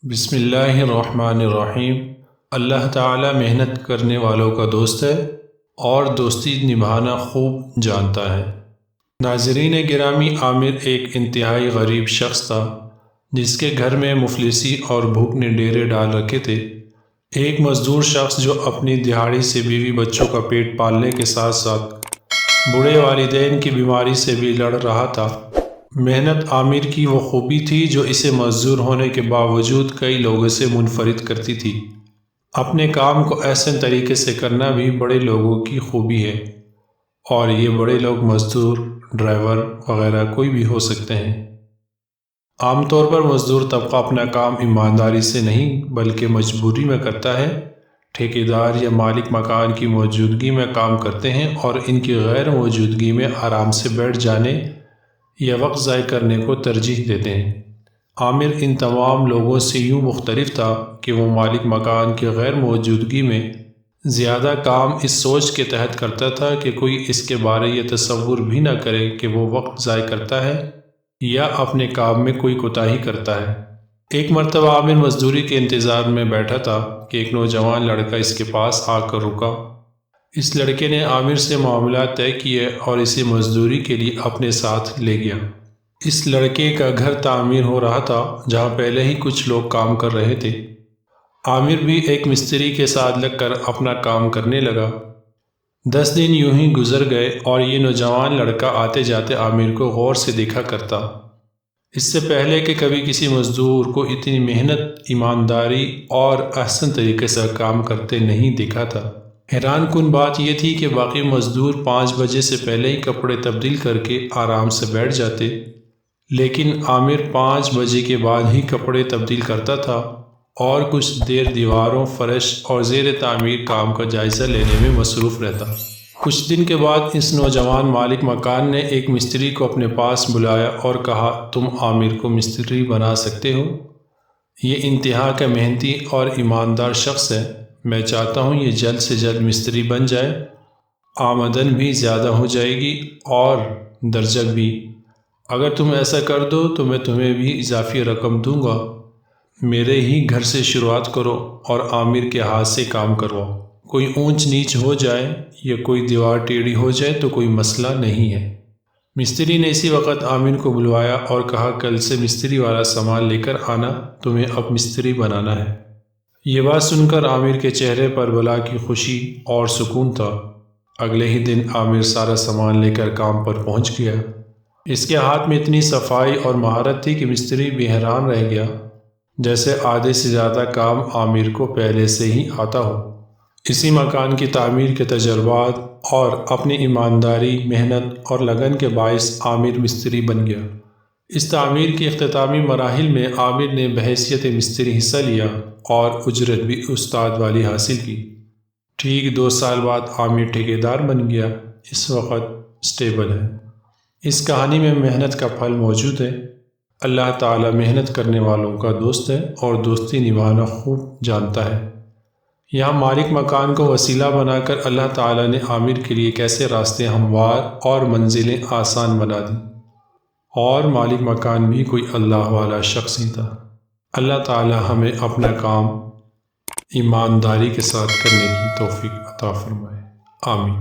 بسم اللہ الرحمن الرحیم۔ اللہ تعالی محنت کرنے والوں کا دوست ہے اور دوستی نبھانا خوب جانتا ہے۔ ناظرین گرامی، عامر ایک انتہائی غریب شخص تھا جس کے گھر میں مفلسی اور بھوک نے ڈیرے ڈال رکھے تھے۔ ایک مزدور شخص جو اپنی دہاڑی سے بیوی بچوں کا پیٹ پالنے کے ساتھ ساتھ بوڑھے والدین کی بیماری سے بھی لڑ رہا تھا۔ محنت عامر کی وہ خوبی تھی جو اسے مزدور ہونے کے باوجود کئی لوگوں سے منفرد کرتی تھی۔ اپنے کام کو احسن طریقے سے کرنا بھی بڑے لوگوں کی خوبی ہے، اور یہ بڑے لوگ مزدور، ڈرائیور وغیرہ کوئی بھی ہو سکتے ہیں۔ عام طور پر مزدور طبقہ اپنا کام ایمانداری سے نہیں بلکہ مجبوری میں کرتا ہے۔ ٹھیکیدار یا مالک مکان کی موجودگی میں کام کرتے ہیں اور ان کی غیر موجودگی میں آرام سے بیٹھ جانے یا وقت ضائع کرنے کو ترجیح دیتے ہیں۔ عامر ان تمام لوگوں سے یوں مختلف تھا کہ وہ مالک مکان کی غیر موجودگی میں زیادہ کام اس سوچ کے تحت کرتا تھا کہ کوئی اس کے بارے یہ تصور بھی نہ کرے کہ وہ وقت ضائع کرتا ہے یا اپنے کام میں کوئی کوتاہی کرتا ہے۔ ایک مرتبہ عامر مزدوری کے انتظار میں بیٹھا تھا کہ ایک نوجوان لڑکا اس کے پاس آ کر رکا۔ اس لڑکے نے عامر سے معاملات طے کیے اور اسے مزدوری کے لیے اپنے ساتھ لے گیا۔ اس لڑکے کا گھر تعمیر ہو رہا تھا جہاں پہلے ہی کچھ لوگ کام کر رہے تھے۔ عامر بھی ایک مستری کے ساتھ لگ کر اپنا کام کرنے لگا۔ 10 دن یوں ہی گزر گئے اور یہ نوجوان لڑکا آتے جاتے عامر کو غور سے دیکھا کرتا۔ اس سے پہلے کہ کبھی کسی مزدور کو اتنی محنت، ایمانداری اور احسن طریقے سے کام کرتے نہیں دیکھا تھا۔ حیران کن بات یہ تھی کہ باقی مزدور 5 بجے سے پہلے ہی کپڑے تبدیل کر کے آرام سے بیٹھ جاتے، لیکن عامر 5 بجے کے بعد ہی کپڑے تبدیل کرتا تھا اور کچھ دیر دیواروں، فرش اور زیر تعمیر کام کا جائزہ لینے میں مصروف رہتا۔ کچھ دن کے بعد اس نوجوان مالک مکان نے ایک مستری کو اپنے پاس بلایا اور کہا، تم عامر کو مستری بنا سکتے ہو؟ یہ انتہا کا محنتی اور ایماندار شخص ہے۔ میں چاہتا ہوں یہ جلد سے جلد مستری بن جائے۔ آمدن بھی زیادہ ہو جائے گی اور درجہ بھی۔ اگر تم ایسا کر دو تو میں تمہیں بھی اضافی رقم دوں گا۔ میرے ہی گھر سے شروعات کرو اور عامر کے ہاتھ سے کام کرواؤ۔ کوئی اونچ نیچ ہو جائے یا کوئی دیوار ٹیڑھی ہو جائے تو کوئی مسئلہ نہیں ہے۔ مستری نے اسی وقت عامر کو بلوایا اور کہا، کل سے مستری والا سامان لے کر آنا، تمہیں اب مستری بنانا ہے۔ یہ بات سن کر عامر کے چہرے پر بلا کی خوشی اور سکون تھا۔ اگلے ہی دن عامر سارا سامان لے کر کام پر پہنچ گیا۔ اس کے ہاتھ میں اتنی صفائی اور مہارت تھی کہ مستری بھی حیران رہ گیا، جیسے آدھے سے زیادہ کام عامر کو پہلے سے ہی آتا ہو۔ اسی مکان کی تعمیر کے تجربات اور اپنی ایمانداری، محنت اور لگن کے باعث عامر مستری بن گیا۔ اس تعمیر کے اختتامی مراحل میں عامر نے بحیثیت مستری حصہ لیا اور اجرت بھی استاد والی حاصل کی۔ ٹھیک 2 سال بعد عامر ٹھیکیدار بن گیا۔ اس وقت اسٹیبل ہے۔ اس کہانی میں محنت کا پھل موجود ہے۔ اللہ تعالی محنت کرنے والوں کا دوست ہے اور دوستی نبھانا خوب جانتا ہے۔ یہاں مالک مکان کو وسیلہ بنا کر اللہ تعالی نے عامر کے لیے کیسے راستے ہموار اور منزلیں آسان بنا دیں، اور مالک مکان بھی کوئی اللہ والا شخص ہی تھا۔ اللہ تعالی ہمیں اپنا کام ایمانداری کے ساتھ کرنے کی توفیق عطا فرمائے۔ آمین۔